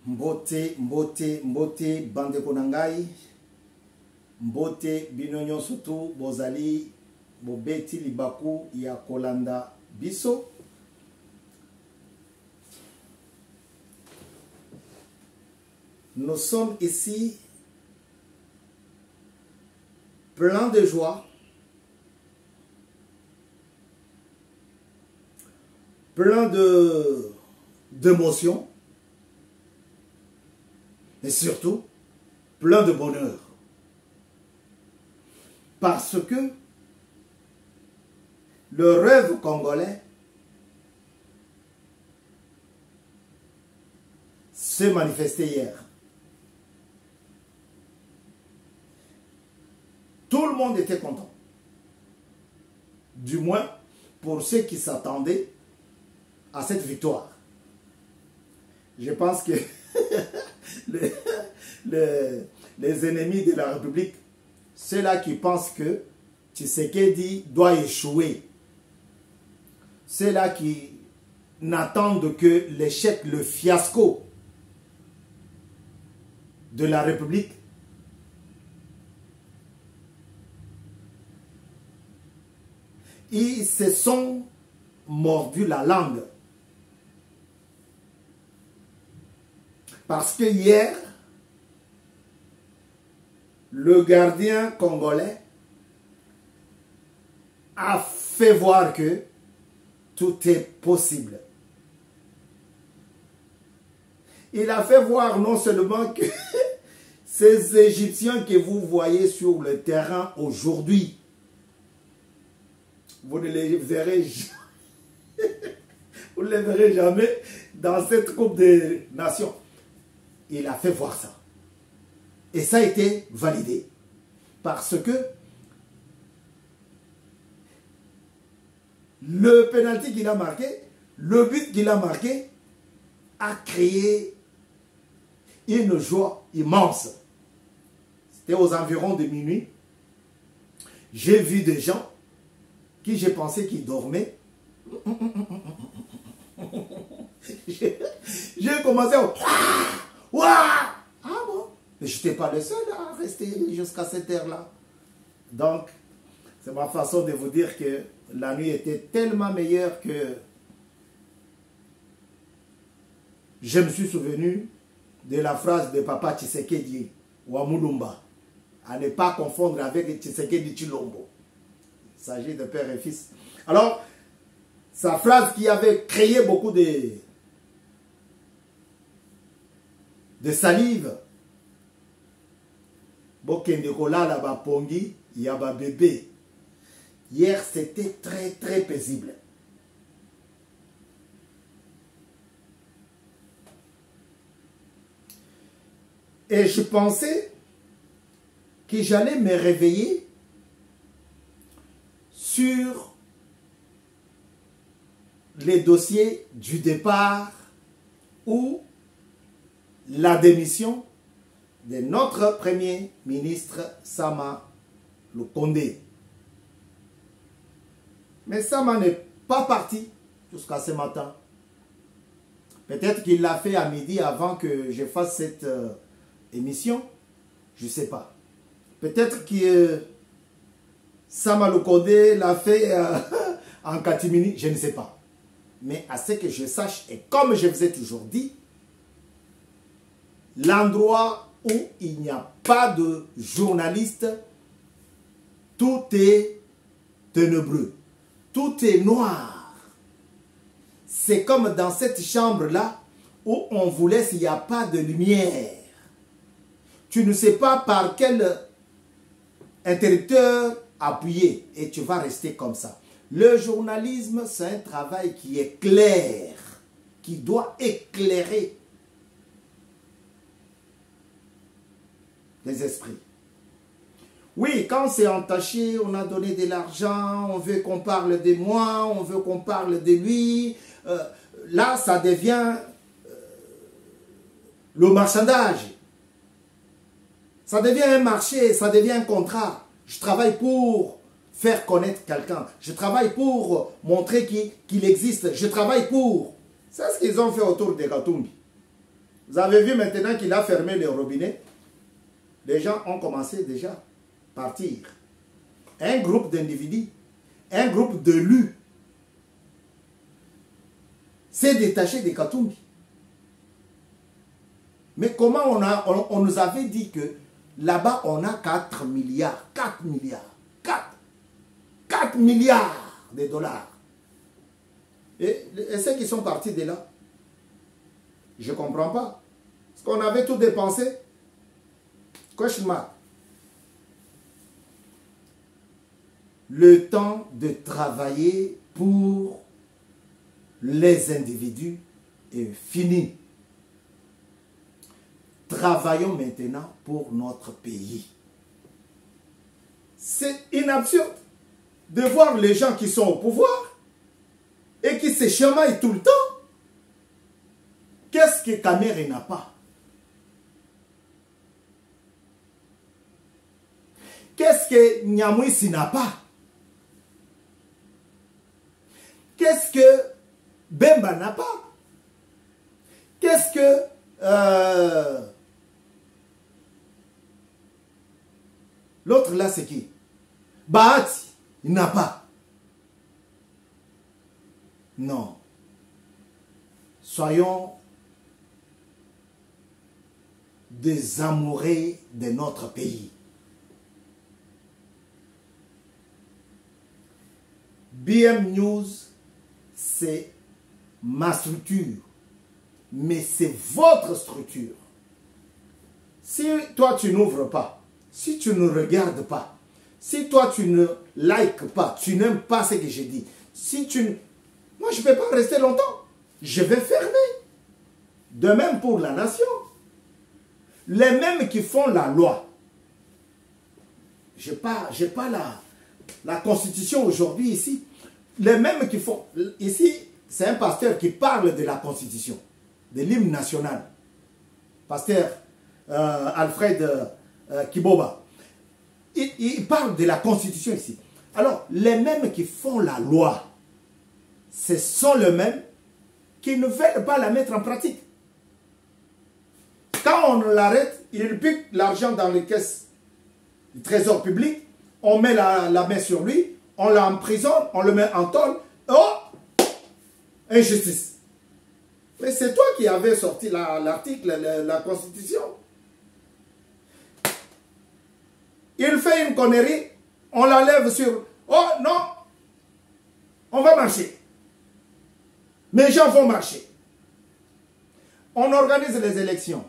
Mbote, mbote, mbote, bande konangai. Mbote, binonyo sutu, bozali, bobeti libaku ya kolanda biso. Nous sommes ici pleins de joie, pleins d'émotions, et surtout plein de bonheur. Parce que le rêve congolais s'est manifesté hier. Tout le monde était content. Du moins pour ceux qui s'attendaient à cette victoire. Je pense que les ennemis de la République, ceux-là qui pensent que Tshisekedi doit échouer, ceux-là qui n'attendent que l'échec, le fiasco de la République, ils se sont mordus la langue. Parce que hier, le gardien congolais a fait voir que tout est possible. Il a fait voir non seulement que ces Égyptiens que vous voyez sur le terrain aujourd'hui, vous ne les verrez jamais, vous ne les verrez jamais dans cette Coupe des Nations. Il a fait voir ça. Et ça a été validé. Parce que le penalty qu'il a marqué, le but qu'il a marqué, a créé une joie immense. C'était aux environs de minuit. J'ai vu des gens qui j'ai pensé qu'ils dormaient. J'ai commencé à... Ouah! Ah bon? Mais je n'étais pas le seul à rester jusqu'à cette heure-là. Donc, c'est ma façon de vous dire que la nuit était tellement meilleure que je me suis souvenu de la phrase de Papa Tshisekedi Wamulumba, à ne pas confondre avec Tshisekedi Chilombo. Il s'agit de père et fils. Alors, sa phrase qui avait créé beaucoup de salive. Bokendekola la ba pongi, yaba bébé. Hier, c'était très très paisible. Et je pensais que j'allais me réveiller sur les dossiers du départ ou la démission de notre premier ministre Sama Lukonde. Mais Sama n'est pas parti jusqu'à ce matin. Peut-être qu'il l'a fait à midi avant que je fasse cette émission. Je ne sais pas. Peut-être que Sama Lukonde l'a fait en catimini. Je ne sais pas. Mais à ce que je sache, et comme je vous ai toujours dit, l'endroit où il n'y a pas de journaliste, tout est ténébreux, tout est noir. C'est comme dans cette chambre-là où on vous laisse, il n'y a pas de lumière. Tu ne sais pas par quel interrupteur appuyer et tu vas rester comme ça. Le journalisme, c'est un travail qui est clair, qui doit éclairer les esprits. Oui, quand c'est entaché, on a donné de l'argent, on veut qu'on parle de moi, on veut qu'on parle de lui. Là, ça devient le marchandage. Ça devient un marché, ça devient un contrat. Je travaille pour faire connaître quelqu'un. Je travaille pour montrer qu'il existe. Je travaille pour... C'est ce qu'ils ont fait autour de Gatumbi. Vous avez vu maintenant qu'il a fermé les robinets. Les gens ont commencé déjà à partir. Un groupe d'individus, un groupe d'élus s'est détaché des Katumbi. Mais comment on nous avait dit que là-bas on a 4 milliards, 4 milliards de dollars. Et ceux qui sont partis de là, je ne comprends pas. Parce qu'on avait tout dépensé. Cauchemar. Le temps de travailler pour les individus est fini. Travaillons maintenant pour notre pays. C'est inabsurde de voir les gens qui sont au pouvoir et qui se chamaillent tout le temps. Qu'est-ce que Kamere n'a pas? Qu'est-ce que Nyamwisi n'a pas? Qu'est-ce que Bemba n'a pas? Qu'est-ce que... l'autre là, c'est qui? Bahati, il n'a pas. Non. Soyons des amoureux de notre pays. BM News, c'est ma structure, mais c'est votre structure. Si toi tu n'ouvres pas, si tu ne regardes pas, si toi tu ne likes pas, tu n'aimes pas ce que j'ai dit, si tu... Moi je ne peux pas rester longtemps, je vais fermer. De même pour la nation. Les mêmes qui font la loi. Je n'ai pas la constitution aujourd'hui ici. Les mêmes qui font... Ici, c'est un pasteur qui parle de la constitution, de l'hymne national. Pasteur Alfred Kiboba. Il parle de la constitution ici. Alors, les mêmes qui font la loi, ce sont les mêmes qui ne veulent pas la mettre en pratique. Quand on l'arrête, il pique l'argent dans les caisses du trésor public, on met la main sur lui, on l'emprisonne, on le met en tôle. Oh! Injustice. Mais c'est toi qui avais sorti l'article, la constitution. Il fait une connerie, on l'enlève sur... Oh non! On va marcher. Mes gens vont marcher. On organise les élections.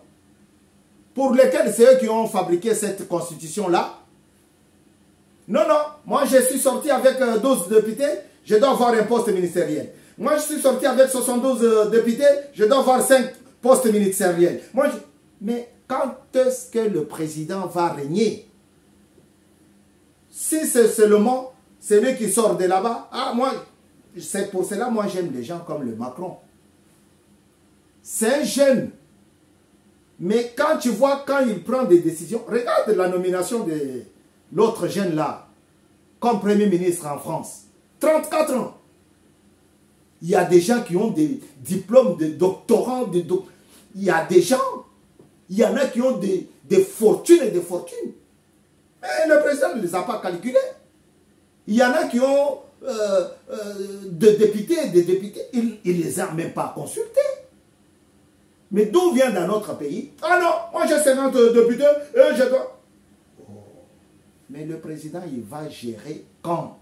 Pour lesquels c'est eux qui ont fabriqué cette constitution-là. Non, non, moi je suis sorti avec 12 députés, je dois avoir un poste ministériel. Moi je suis sorti avec 72 députés, je dois avoir 5 postes ministériels. Mais quand est-ce que le président va régner? Si c'est seulement celui qui sort de là-bas, c'est pour cela moi j'aime les gens comme le Macron. C'est un jeune. Mais quand tu vois, quand il prend des décisions, regarde la nomination de l'autre jeune là, comme Premier ministre en France. 34 ans. Il y a des gens qui ont des diplômes de doctorants. Il y a des gens, il y en a qui ont des fortunes et des fortunes. Mais le président ne les a pas calculés. Il y en a qui ont des députés et des députés. Il ne les a même pas consultés. Mais d'où vient dans notre pays? Ah non, moi j'ai 50 députés et je dois... Oh. Mais le président, il va gérer quand?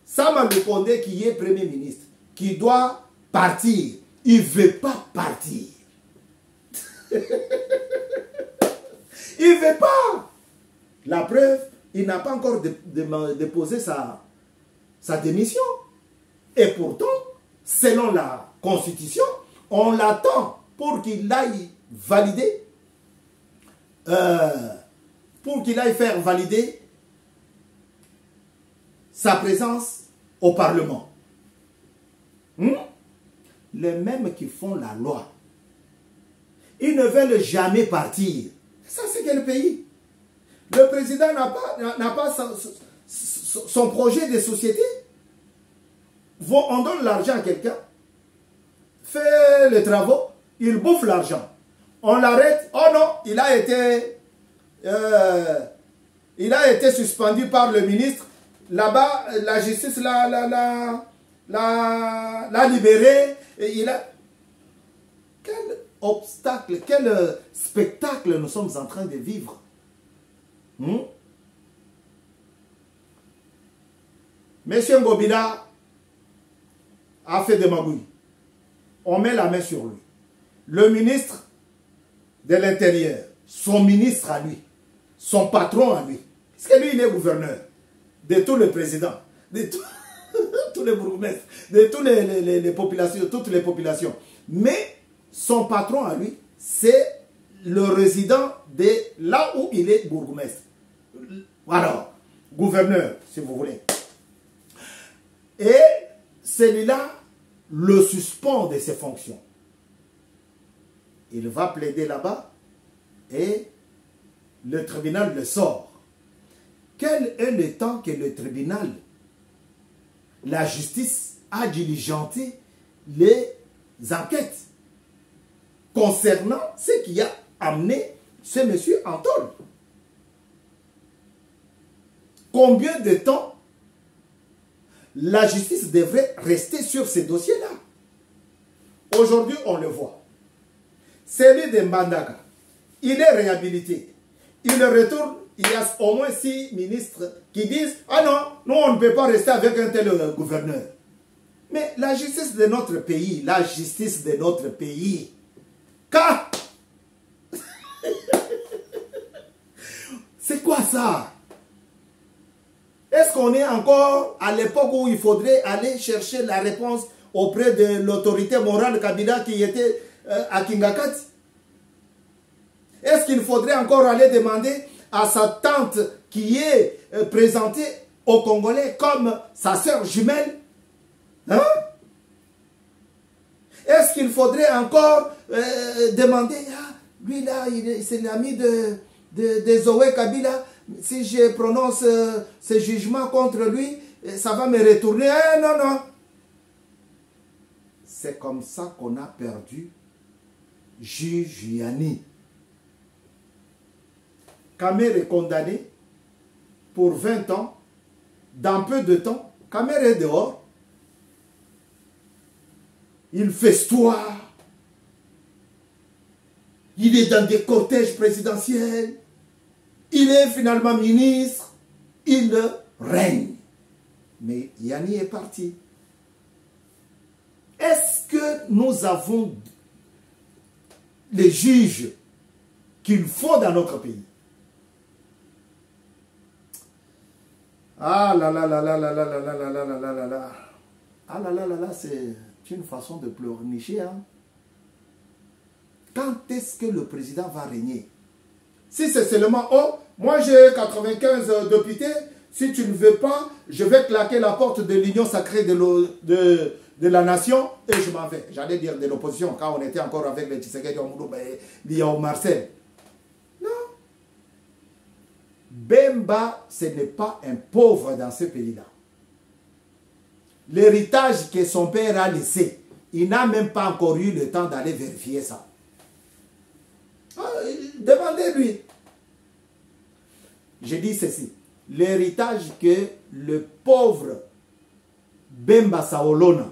Sama Lukonde qui est Premier ministre, qui doit partir, il ne veut pas partir. Il ne veut pas. La preuve, il n'a pas encore déposé sa démission. Et pourtant, selon la Constitution, on l'attend pour qu'il aille valider, faire valider sa présence au Parlement. Les mêmes qui font la loi, ils ne veulent jamais partir. Ça, c'est quel pays? Le président n'a pas son projet de société. On donne l'argent à quelqu'un, fait les travaux, il bouffe l'argent. On l'arrête. Oh non, il a été suspendu par le ministre. Là-bas, la justice l'a libéré. Et il a... Quel obstacle, quel spectacle nous sommes en train de vivre. Monsieur Ngobila a fait des magouilles. On met la main sur lui. Le ministre de l'Intérieur, son ministre à lui, son patron à lui. Parce que lui, il est gouverneur de tous les présidents, de tous les bourgmestres, de toutes les populations, toutes les populations. Mais son patron à lui, c'est le résident de là où il est bourgmestre. Alors, gouverneur, si vous voulez. Et celui-là le suspend de ses fonctions. Il va plaider là-bas et le tribunal le sort. Quel est le temps que le tribunal, la justice, a diligenté les enquêtes concernant ce qui a amené ce monsieur en tôle? Combien de temps la justice devrait rester sur ces dossiers-là? Aujourd'hui, on le voit. Celui de Mbandaka, il est réhabilité. Il retourne, il y a au moins 6 ministres qui disent « Ah non, nous on ne peut pas rester avec un tel gouverneur. » Mais la justice de notre pays, car c'est quoi ça? Est-ce qu'on est encore à l'époque où il faudrait aller chercher la réponse auprès de l'autorité morale Kabila qui était à Kingakati? Est-ce qu'il faudrait encore aller demander à sa tante qui est présentée aux Congolais comme sa sœur jumelle? Hein? Est-ce qu'il faudrait encore demander, ah, lui là, c'est l'ami de Zoé Kabila, si je prononce ce jugement contre lui, ça va me retourner? Non, non. C'est comme ça qu'on a perdu juge Yani. Kamer est condamné pour 20 ans. Dans peu de temps, Kamer est dehors. Il festoie. Il est dans des cortèges présidentiels. Il est finalement ministre. Il règne. Mais Yani est parti. Est-ce que nous avons les juges qu'il faut dans notre pays? Ah là là là là là là là là là là là là là. Ah là là là là, c'est une façon de pleurnicher. Hein? Quand est-ce que le président va régner? Si c'est seulement, oh, moi j'ai 95 députés, si tu ne veux pas, je vais claquer la porte de l'union sacrée de la nation et je m'en vais. J'allais dire de l'opposition, quand on était encore avec les Tshisekedi, Liao Marcel. Non. Bemba, ce n'est pas un pauvre dans ce pays-là. L'héritage que son père a laissé, il n'a même pas encore eu le temps d'aller vérifier ça. Ah, demandez-lui. Je dis ceci. L'héritage que le pauvre Bemba Saolona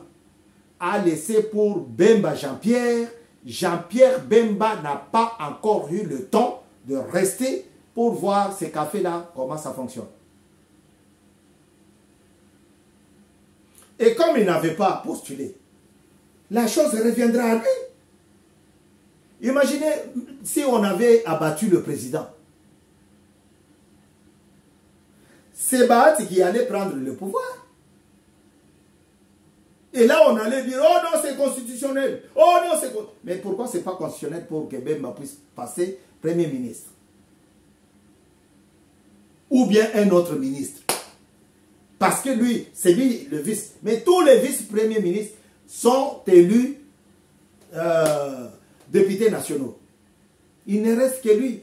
a laissé pour Bemba Jean-Pierre, Jean-Pierre Bemba n'a pas encore eu le temps de rester pour voir ces cafés-là, comment ça fonctionne. Et comme il n'avait pas postulé, la chose reviendra à lui. Imaginez si on avait abattu le président. C'est Bahati qui allait prendre le pouvoir. Et là, on allait dire, oh non, c'est constitutionnel. Oh non, c'est... Mais pourquoi ce n'est pas constitutionnel pour que Bemba puisse passer Premier ministre? Ou bien un autre ministre? Parce que lui, c'est lui le vice. Mais tous les vice-premiers ministres sont élus députés nationaux. Il ne reste que lui.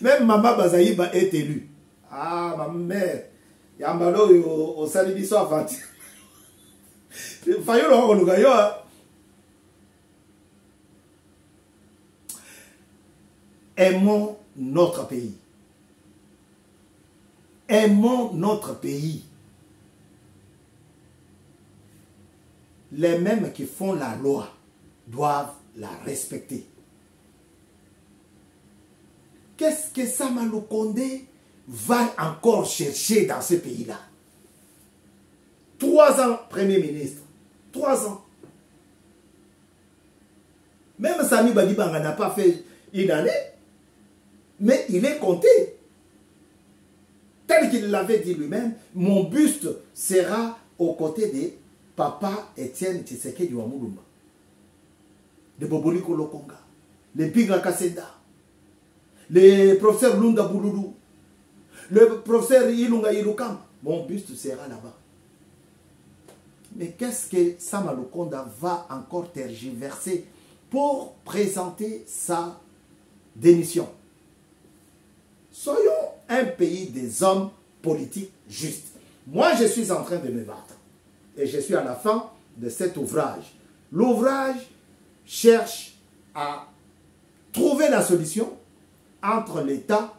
Même Mama Bazaïba est élue. Ah, ma mère. Yambalo au Salibiso avanti. Aimons notre pays. Aimons notre pays. Les mêmes qui font la loi doivent la respecter. Qu'est-ce que Sama Lukonde va encore chercher dans ce pays-là? 3 ans, Premier ministre. 3 ans. Même Sami Badibanga n'a pas fait une année, mais il est compté. Tel qu'il l'avait dit lui-même, mon buste sera aux côtés de Papa Etienne Tshisekedi wa Mulumba, de Boboliko Lokonga, le Pinga Kasenda, le professeur Lunda Bouloulou, le professeur Ilunga Ilukam. Mon buste sera là-bas. Mais qu'est-ce que Sama Lukonde va encore tergiverser pour présenter sa démission? Soyons un pays des hommes politiques justes. Moi, je suis en train de me battre. Et je suis à la fin de cet ouvrage. L'ouvrage cherche à trouver la solution entre l'État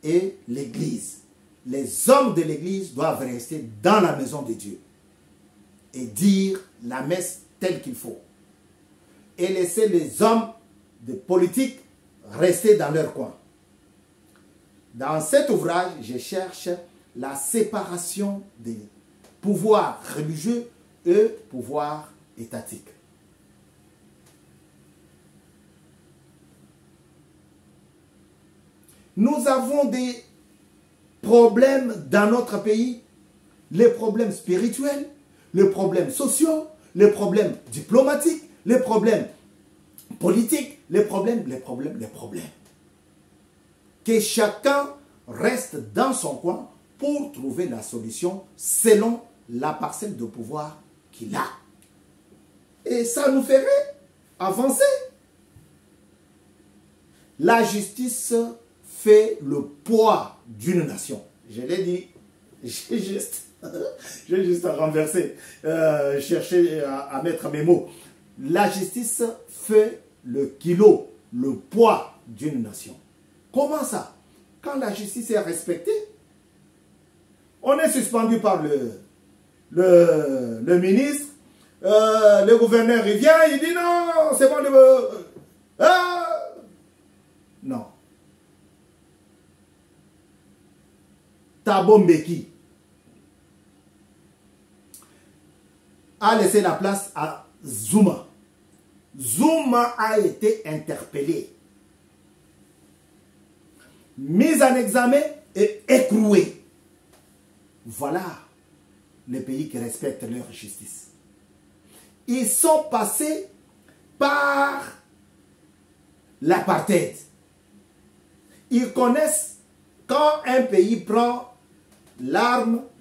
et l'Église. Les hommes de l'Église doivent rester dans la maison de Dieu et dire la messe telle qu'il faut. Et laisser les hommes de politique rester dans leur coin. Dans cet ouvrage, je cherche la séparation des pouvoirs religieux et pouvoirs étatiques. Nous avons des problèmes dans notre pays, les problèmes spirituels, les problèmes sociaux, les problèmes diplomatiques, les problèmes politiques, les problèmes. Que chacun reste dans son coin pour trouver la solution selon la parcelle de pouvoir qu'il a. Et ça nous ferait avancer. La justice fait le poids d'une nation. Je l'ai dit, j'ai juste renversé, chercher à mettre mes mots. La justice fait le kilo, le poids d'une nation. Comment ça? Quand la justice est respectée, on est suspendu par le ministre, le gouverneur, il vient, il dit non, c'est bon, non. Thabo Mbeki a laissé la place à Zuma. Zuma a été interpellé, mis en examen et écroué. Voilà les pays qui respectent leur justice. Ils sont passés par l'apartheid. Ils connaissent quand un pays prend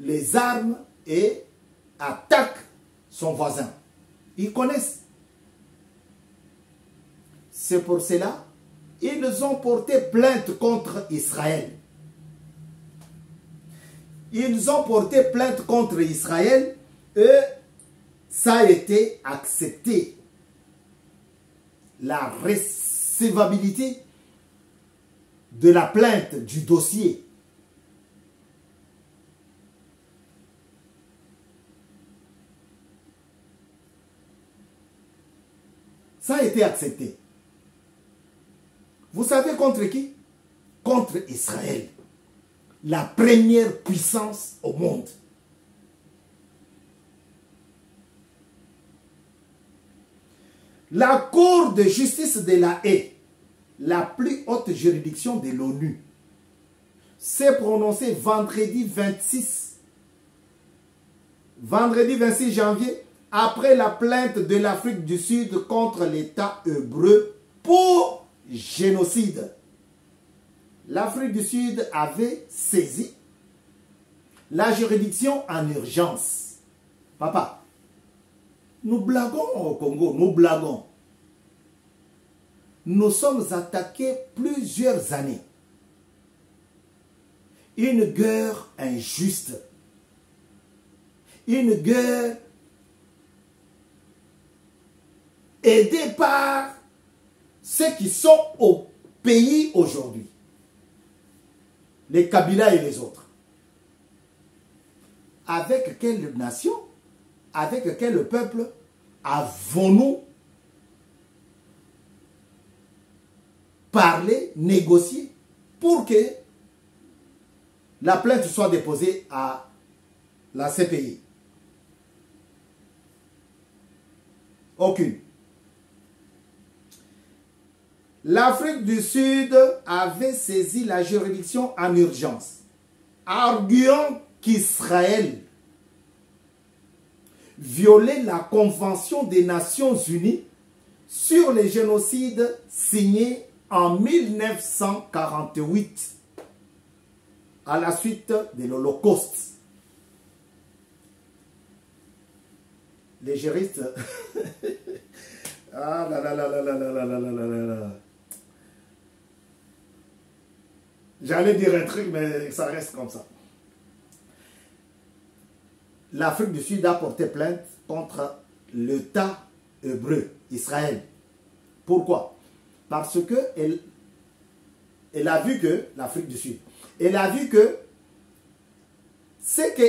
les armes et attaque son voisin. Ils connaissent. C'est pour cela ils ont porté plainte contre Israël. Ils ont porté plainte contre Israël et ça a été accepté. La recevabilité de la plainte du dossier. Ça a été accepté. Vous savez contre qui? Contre Israël. La première puissance au monde. La Cour de justice de la Haye, la plus haute juridiction de l'ONU, s'est prononcée vendredi 26 janvier après la plainte de l'Afrique du Sud contre l'État hébreu pour génocide. L'Afrique du Sud avait saisi la juridiction en urgence. Papa, nous blaguons au Congo, nous blaguons. Nous sommes attaqués plusieurs années. Une guerre injuste. Une guerre aidés par ceux qui sont au pays aujourd'hui, les Kabila et les autres. Avec quelle nation, avec quel peuple avons-nous parlé, négocié pour que la plainte soit déposée à la CPI? Aucune. L'Afrique du Sud avait saisi la juridiction en urgence, arguant qu'Israël violait la Convention des Nations Unies sur les génocides signée en 1948 à la suite de l'Holocauste. Les juristes... ah là là là là là là là là là là là. J'allais dire un truc, mais ça reste comme ça. L'Afrique du Sud a porté plainte contre l'État hébreu, Israël. Pourquoi? Parce que elle a vu que, l'Afrique du Sud, elle a vu que ce que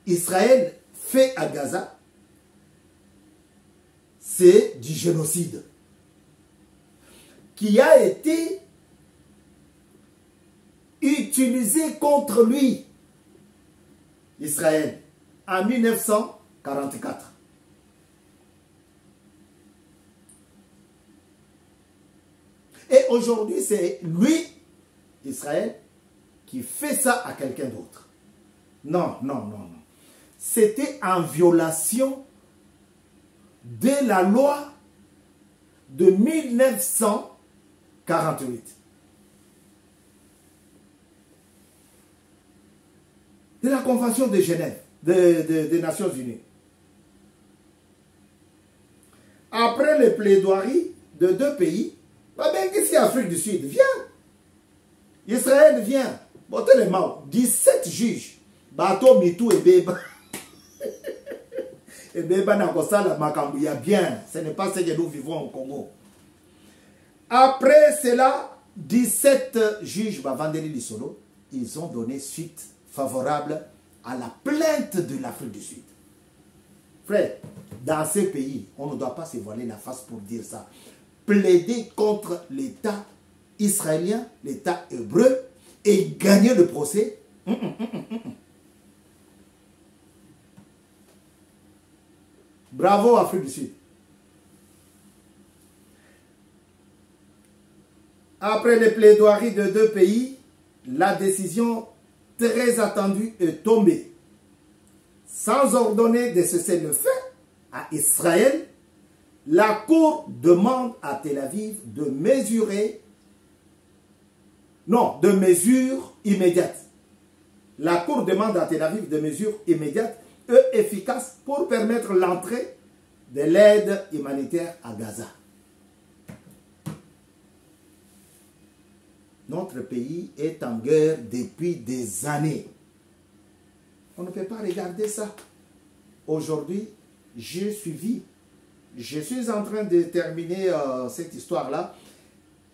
Israël fait à Gaza, c'est du génocide qui a été utilisé contre lui, Israël, en 1944. Et aujourd'hui, c'est lui, Israël, qui fait ça à quelqu'un d'autre. Non, non, non, non. C'était en violation de la loi de 1948. De la Convention de Genève, des Nations Unies. Après les plaidoiries de deux pays, bah ben, qu'est-ce qu'il y a Afrique du Sud? Viens. Israël vient. Botez les mains. 17 juges. Bateau, Mitou et Beba. Et Beba n'a pas ça, la Makambouya bien. Ce n'est pas ce que nous vivons au Congo. Après cela, 17 juges, Vandeli Lissolo, ils ont donné suite favorable à la plainte de l'Afrique du Sud. Frère, dans ces pays, on ne doit pas se voiler la face pour dire ça. Plaider contre l'État israélien, l'État hébreu, et gagner le procès. Bravo Afrique du Sud. Après les plaidoiries de deux pays, la décision très attendue est tombée. Sans ordonner de cesser le feu à Israël, la Cour demande à Tel Aviv de mesurer, non, de mesures immédiates. La Cour demande à Tel Aviv de mesures immédiates et efficaces pour permettre l'entrée de l'aide humanitaire à Gaza. Notre pays est en guerre depuis des années. On ne peut pas regarder ça. Aujourd'hui, j'ai suivi. Je suis en train de terminer cette histoire-là.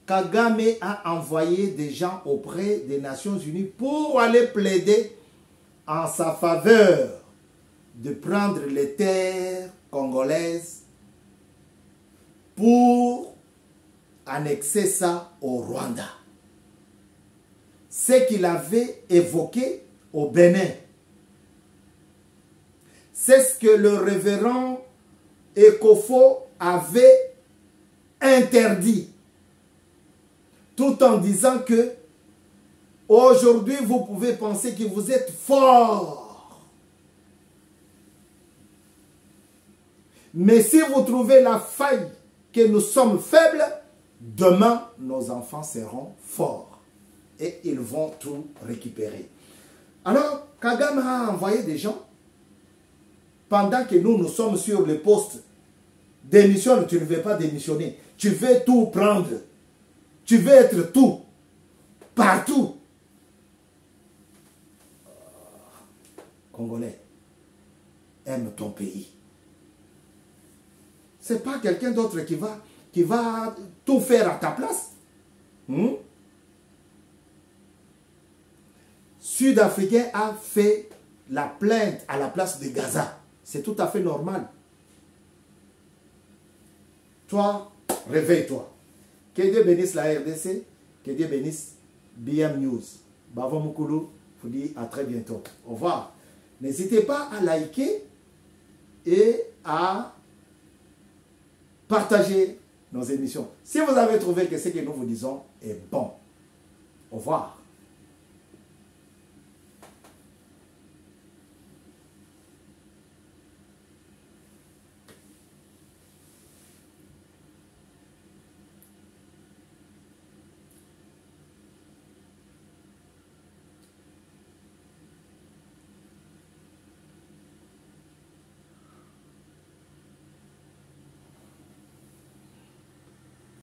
Kagame a envoyé des gens auprès des Nations Unies pour aller plaider en sa faveur de prendre les terres congolaises pour annexer ça au Rwanda. Ce qu'il avait évoqué au Bénin. C'est ce que le révérend Ekofo avait interdit. Tout en disant que aujourd'hui vous pouvez penser que vous êtes fort. Mais si vous trouvez la faille que nous sommes faibles, demain nos enfants seront forts. Et ils vont tout récupérer. Alors, Kagame a envoyé des gens. Pendant que nous sommes sur le poste, démissionne, tu ne veux pas démissionner. Tu veux tout prendre. Tu veux être tout. Partout. Congolais, aime ton pays. Ce n'est pas quelqu'un d'autre qui va tout faire à ta place. Sud-Africain a fait la plainte à la place de Gaza. C'est tout à fait normal. Toi, réveille-toi. Que Dieu bénisse la RDC, que Dieu bénisse BM News. Bavo Moukoulou, je vous dis à très bientôt. Au revoir. N'hésitez pas à liker et à partager nos émissions. Si vous avez trouvé que ce que nous vous disons est bon. Au revoir.